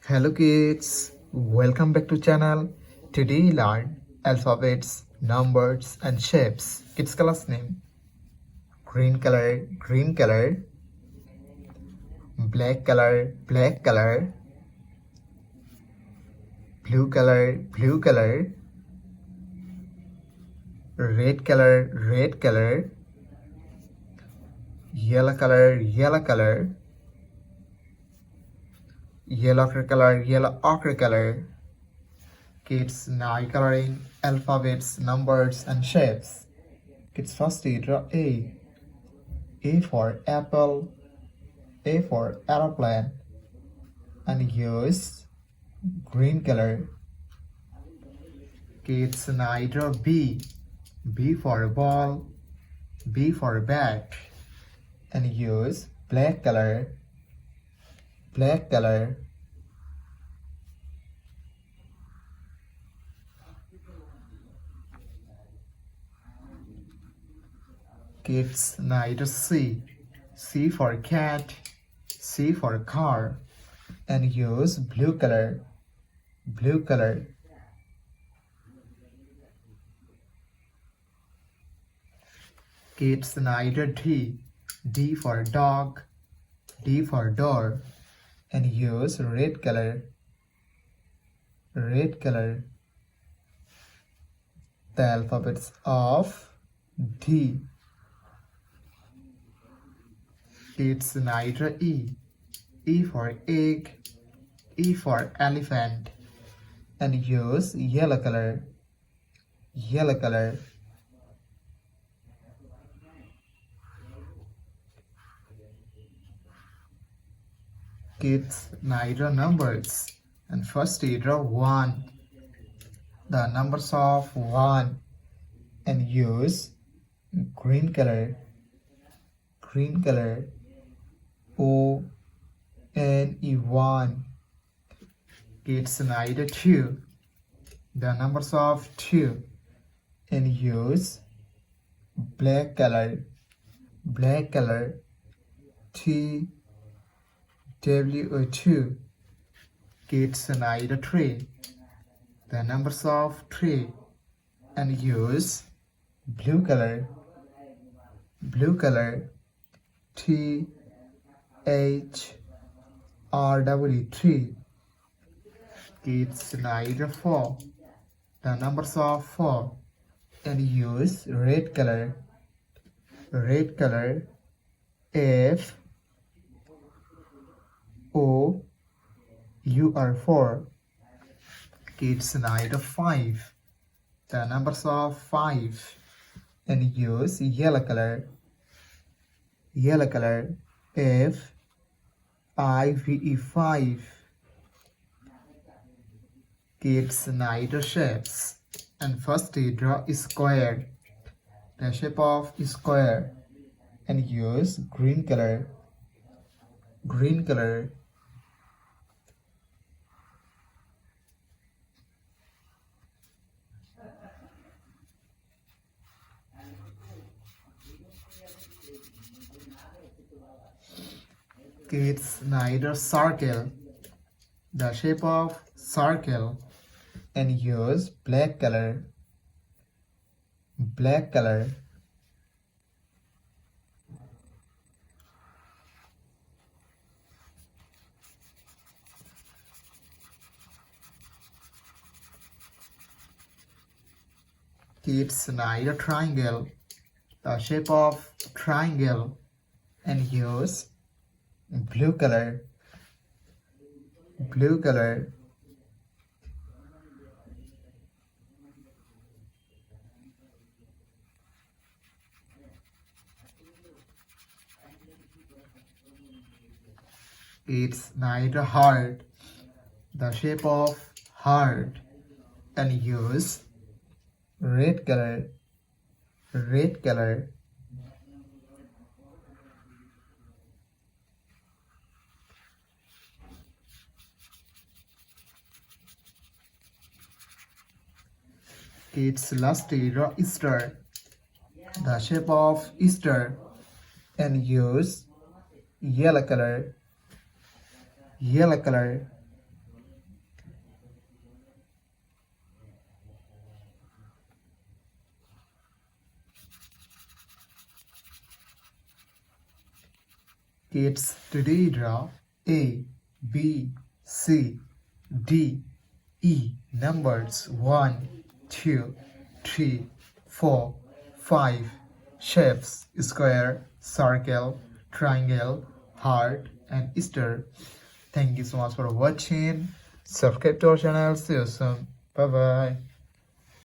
Hello kids, welcome back to channel. Today we learn alphabets, numbers and shapes. Kids class name green color, black color, blue color, red color, yellow color, yellow ochre color. Kids now coloring alphabets, numbers and shapes. Kids first draw A. A for apple, A for aeroplane, and use green color. Kids now draw B. B for ball, B for bat, and use black color. Kids now draw C. C for cat, C for car, and use blue color. Kids now draw D. D for dog, D for door, and use red color. The alphabets of D. Kids now draw E. E for egg, E for elephant, and use yellow color. Kids now draw numbers, and first you draw 1. The numbers of 1, and use green color. O-N-E 1. Kids now draw 2. The numbers of 2, and use black color. TWO2. Kids now draw 3. The numbers of 3, and use blue color. THRW3. Kids now draw 4. The numbers of 4, and use red color. FOUR4. Kids now draw 5. The numbers of 5, and use yellow color. FIVE5. Kids now draw shapes, and first you draw a square. The shape of a square, and use green color. Kids now draw circle. The shape of circle, and use black color. Kids now draw triangle. The shape of triangle, and use blue color. It's now draw heart. The shape of heart, and use red color. Kids lastly draw star. The shape of star, and use yellow color. Kids, today draw A, B, C, D, E. Numbers 1, 2, 3, 4, 5. Shapes square, circle, triangle, heart, and star. Thank you so much for watching. Subscribe to our channel. See you soon. Bye bye.